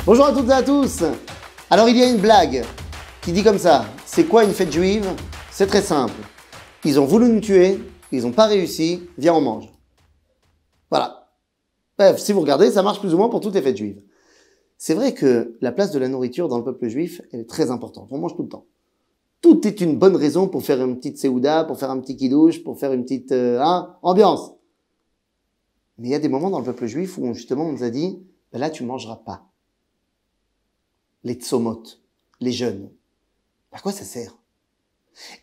Bonjour à toutes et à tous. Alors il y a une blague qui dit comme ça, c'est quoi une fête juive? C'est très simple. Ils ont voulu nous tuer, ils n'ont pas réussi, viens on mange. Voilà. Bref, si vous regardez, ça marche plus ou moins pour toutes les fêtes juives. C'est vrai que la place de la nourriture dans le peuple juif, elle est très importante. On mange tout le temps. Tout est une bonne raison pour faire une petite séouda, pour faire un petit kidouche, pour faire une petite ambiance. Mais il y a des moments dans le peuple juif où justement on nous a dit, ben là tu mangeras pas. Les tsomot, les jeûnes. À quoi ça sert?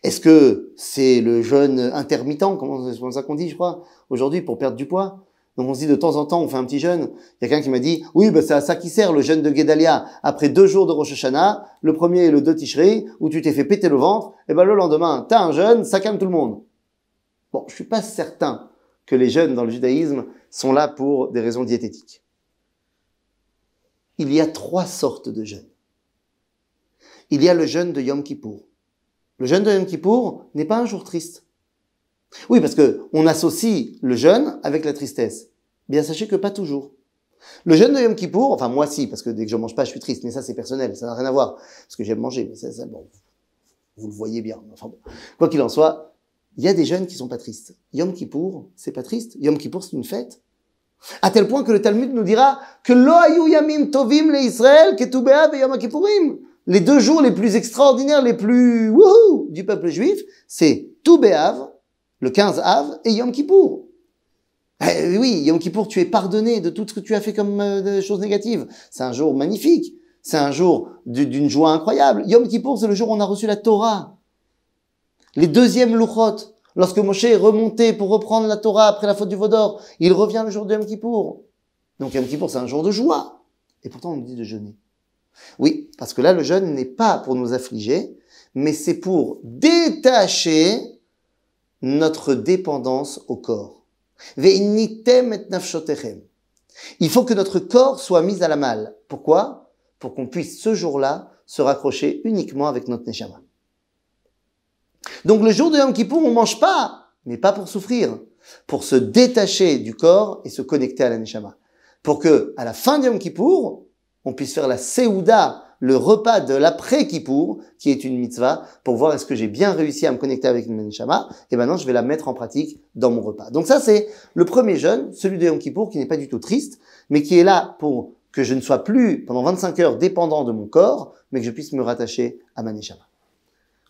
Est-ce que c'est le jeûne intermittent, c'est comme ça qu'on dit, je crois, aujourd'hui, pour perdre du poids? Donc on se dit de temps en temps, on fait un petit jeûne. Il y a quelqu'un qui m'a dit, oui, ben c'est à ça qui sert le jeûne de Guédalia. Après 2 jours de Rosh Hashanah, le premier et le 2 Tishri, où tu t'es fait péter le ventre, et ben le lendemain, t'as un jeûne, ça calme tout le monde. Bon, je suis pas certain que les jeûnes dans le judaïsme sont là pour des raisons diététiques. Il y a 3 sortes de jeûnes. Il y a le jeûne de Yom Kippour. Le jeûne de Yom Kippour n'est pas un jour triste. Oui, parce que on associe le jeûne avec la tristesse. Bien, sachez que pas toujours. Le jeûne de Yom Kippour, enfin moi si, parce que dès que je mange pas, je suis triste, mais ça c'est personnel, ça n'a rien à voir, parce que j'aime manger, mais ça bon, vous le voyez bien. Enfin bon, quoi qu'il en soit, il y a des jeûnes qui sont pas tristes. Yom Kippour, c'est pas triste. Yom Kippour, c'est une fête. À tel point que le Talmud nous dira que lo hayu yamim tovim le Israël ketu be'av et Yom Kippourim. Les 2 jours les plus extraordinaires, les plus wouhou du peuple juif, c'est Tu B'Av, le 15 Av, et Yom Kippour. Oui, Yom Kippour, tu es pardonné de tout ce que tu as fait comme choses négatives. C'est un jour magnifique. C'est un jour d'une joie incroyable. Yom Kippour, c'est le jour où on a reçu la Torah. Les 2e Luchot, lorsque Moshe est remonté pour reprendre la Torah après la faute du Vaudor, il revient le jour de Yom Kippour. Donc Yom Kippour, c'est un jour de joie. Et pourtant, on nous dit de jeûner. Oui, parce que là, le jeûne n'est pas pour nous affliger, mais c'est pour détacher notre dépendance au corps. Ve'initem et nafshotechem. Il faut que notre corps soit mis à la malle. Pourquoi? Pour qu'on puisse ce jour-là se raccrocher uniquement avec notre neshama. Donc le jour de Yom Kippour, on mange pas, mais pas pour souffrir, pour se détacher du corps et se connecter à la neshama. Pour que, à la fin de Yom Kippour, on puisse faire la Séouda, le repas de l'après-Kippour, qui est une mitzvah, pour voir est-ce que j'ai bien réussi à me connecter avec le neshama, et maintenant je vais la mettre en pratique dans mon repas. Donc ça c'est le premier jeûne, celui de Yom Kippour, qui n'est pas du tout triste, mais qui est là pour que je ne sois plus pendant 25 heures dépendant de mon corps, mais que je puisse me rattacher à ma neshama.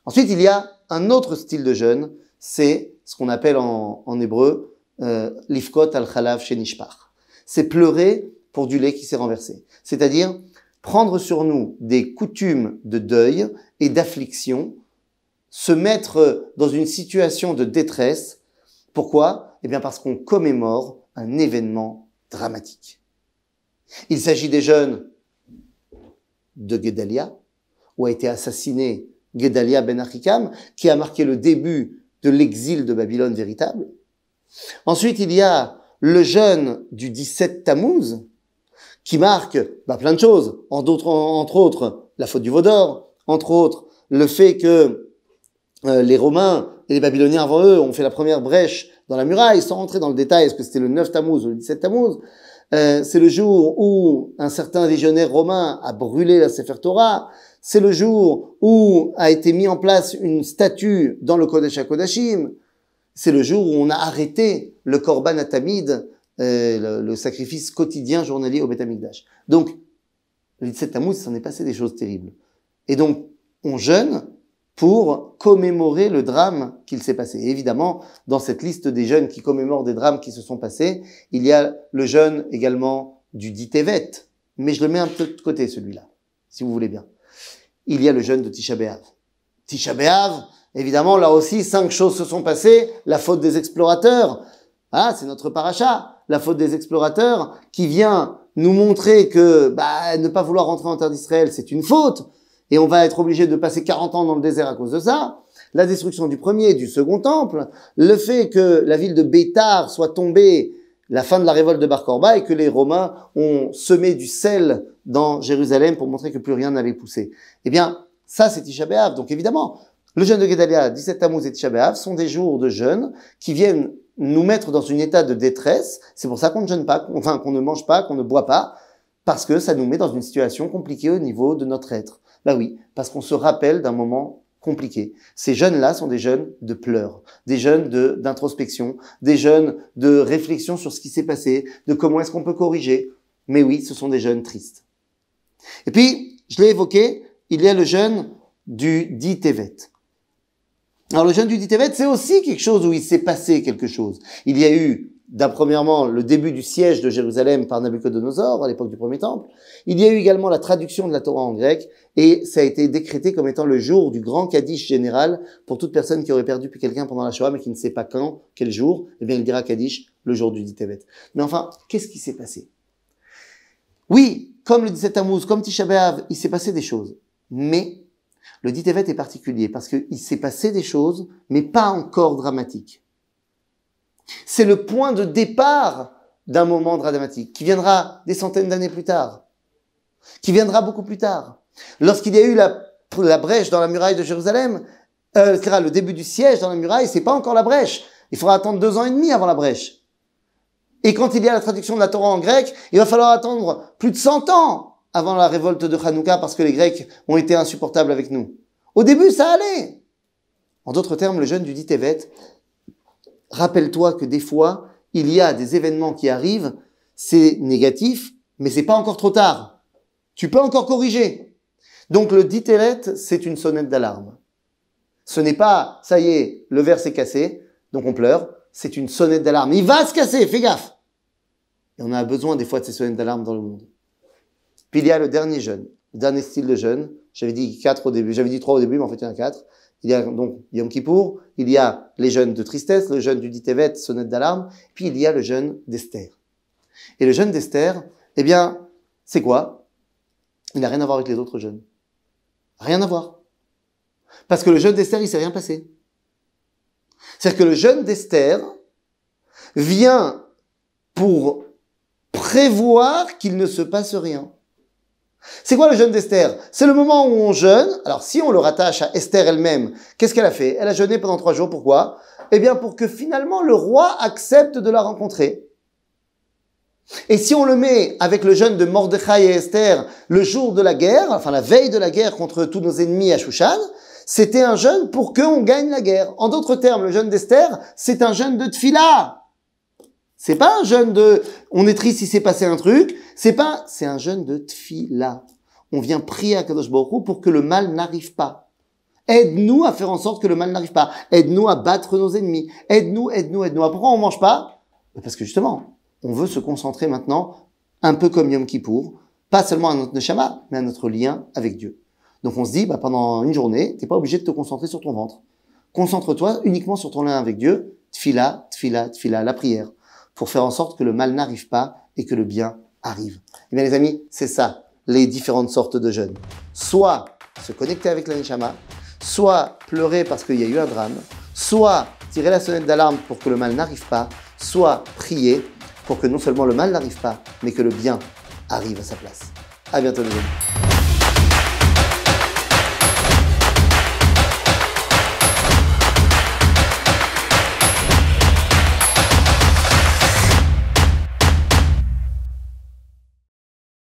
Ensuite il y a un autre style de jeûne, c'est ce qu'on appelle en hébreu l'ifkot al-chalav shenishpach. C'est pleurer pour du lait qui s'est renversé. C'est-à-dire prendre sur nous des coutumes de deuil et d'affliction, se mettre dans une situation de détresse. Pourquoi? Eh bien parce qu'on commémore un événement dramatique. Il s'agit des jeûnes de Guédalia, où a été assassiné Guédalia ben Achikam, qui a marqué le début de l'exil de Babylone véritable. Ensuite, il y a le jeûne du 17 Tammuz, qui marque plein de choses, entre autres la faute du Vaudor, entre autres le fait que les Romains et les Babyloniens avant eux ont fait la première brèche dans la muraille, sans rentrer dans le détail, est-ce que c'était le 9 Tammuz ou le 17 Tammuz. C'est le jour où un certain légionnaire romain a brûlé la Sefer Torah, c'est le jour où a été mis en place une statue dans le Kodesh HaKodashim, c'est le jour où on a arrêté le Korban Atamid, le sacrifice quotidien journalier au Beth Amikdash. Donc, le 17 Tammuz, il s'en est passé des choses terribles. Et donc, on jeûne pour commémorer le drame qu'il s'est passé. Et évidemment, dans cette liste des jeûnes qui commémorent des drames qui se sont passés, il y a le jeûne également du dit Tevet. Mais je le mets un peu de côté, celui-là, si vous voulez bien. Il y a le jeûne de Tisha B'Av. Tisha B'Av, évidemment, là aussi, 5 choses se sont passées. La faute des explorateurs. Ah, c'est notre paracha. La faute des explorateurs qui vient nous montrer que ne pas vouloir rentrer en terre d'Israël, c'est une faute. Et on va être obligé de passer 40 ans dans le désert à cause de ça. La destruction du premier et du second temple. Le fait que la ville de Bétar soit tombée, la fin de la révolte de Bar Korba, et que les Romains ont semé du sel dans Jérusalem pour montrer que plus rien n'allait pousser. Eh bien, ça c'est Tisha B'Av. Donc évidemment, le jeûne de Guédalia, 17 Tammuz et Tisha B'Av sont des jours de jeûne qui viennent nous mettre dans un état de détresse. C'est pour ça qu'on ne jeûne pas, qu'on ne mange pas, qu'on ne boit pas. Parce que ça nous met dans une situation compliquée au niveau de notre être. Bah oui, parce qu'on se rappelle d'un moment compliqué. Ces jeunes-là sont des jeunes de pleurs, des jeunes d'introspection, des jeunes de réflexion sur ce qui s'est passé, de comment est-ce qu'on peut corriger. Mais oui, ce sont des jeunes tristes. Et puis, je l'ai évoqué, il y a le jeûne du 10 Tevet. Alors le jeûne du 10 Tevet, c'est aussi quelque chose où il s'est passé quelque chose. Il y a eu, premièrement, le début du siège de Jérusalem par Nabuchodonosor à l'époque du premier temple. Il y a eu également la traduction de la Torah en grec et ça a été décrété comme étant le jour du grand Kaddish général pour toute personne qui aurait perdu quelqu'un pendant la Shoah mais qui ne sait pas quand, quel jour, eh bien il dira Kaddish le jour du 10 Tevet. Mais enfin, qu'est-ce qui s'est passé? Oui, comme le 17 Tammuz, comme Tisha B'Av, il s'est passé des choses. Mais le 10 Tevet est particulier parce qu'il s'est passé des choses, mais pas encore dramatiques. C'est le point de départ d'un moment dramatique qui viendra des centaines d'années plus tard, qui viendra beaucoup plus tard. Lorsqu'il y a eu la brèche dans la muraille de Jérusalem, le début du siège dans la muraille, c'est pas encore la brèche. Il faudra attendre 2 ans et demi avant la brèche. Et quand il y a la traduction de la Torah en grec, il va falloir attendre plus de 100 ans avant la révolte de Hanouka parce que les Grecs ont été insupportables avec nous. Au début, ça allait. En d'autres termes, le jeûne du 10 Tevet, rappelle-toi que des fois, il y a des événements qui arrivent, c'est négatif, mais c'est pas encore trop tard. Tu peux encore corriger. Donc le 10 Tevet, c'est une sonnette d'alarme. Ce n'est pas, ça y est, le verre s'est cassé, donc on pleure. C'est une sonnette d'alarme. Il va se casser, fais gaffe. Et on a besoin des fois de ces sonnettes d'alarme dans le monde. Puis il y a le dernier jeûne, le dernier style de jeûne. J'avais dit 4 au début, j'avais dit 3 au début, mais en fait il y en a 4. Il y a donc Yom Kippour, il y a les jeûnes de tristesse, le jeûne du 10 Tevet, sonnette d'alarme, puis il y a le jeûne d'Esther. Et le jeûne d'Esther, eh bien, c'est quoi? Il n'a rien à voir avec les autres jeûnes. Rien à voir. Parce que le jeûne d'Esther, il s'est rien passé. C'est-à-dire que le jeûne d'Esther vient pour prévoir qu'il ne se passe rien. C'est quoi le jeûne d'Esther? C'est le moment où on jeûne. Alors si on le rattache à Esther elle-même, qu'est-ce qu'elle a fait? Elle a jeûné pendant 3 jours. Pourquoi? Eh bien pour que finalement le roi accepte de la rencontrer. Et si on le met avec le jeûne de Mordechai et Esther le jour de la guerre, enfin la veille de la guerre contre tous nos ennemis à Shushan, c'était un jeûne pour qu'on gagne la guerre. En d'autres termes, le jeûne d'Esther, c'est un jeûne de tfila. C'est pas un jeûne de on est triste, il s'est passé un truc. C'est un jeûne de tfila. On vient prier à Kadosh Baruch Hu pour que le mal n'arrive pas. Aide-nous à faire en sorte que le mal n'arrive pas. Aide-nous à battre nos ennemis. Aide-nous. Pourquoi on mange pas? Parce que justement, on veut se concentrer maintenant, un peu comme Yom Kippour, pas seulement à notre neshama, mais à notre lien avec Dieu. Donc on se dit, pendant une journée, t'es pas obligé de te concentrer sur ton ventre. Concentre-toi uniquement sur ton lien avec Dieu, tfila, la prière, pour faire en sorte que le mal n'arrive pas et que le bien arrive. Eh bien les amis, c'est ça, les différentes sortes de jeûnes. Soit se connecter avec la neshama, soit pleurer parce qu'il y a eu un drame, soit tirer la sonnette d'alarme pour que le mal n'arrive pas, soit prier pour que non seulement le mal n'arrive pas, mais que le bien arrive à sa place. À bientôt les amis.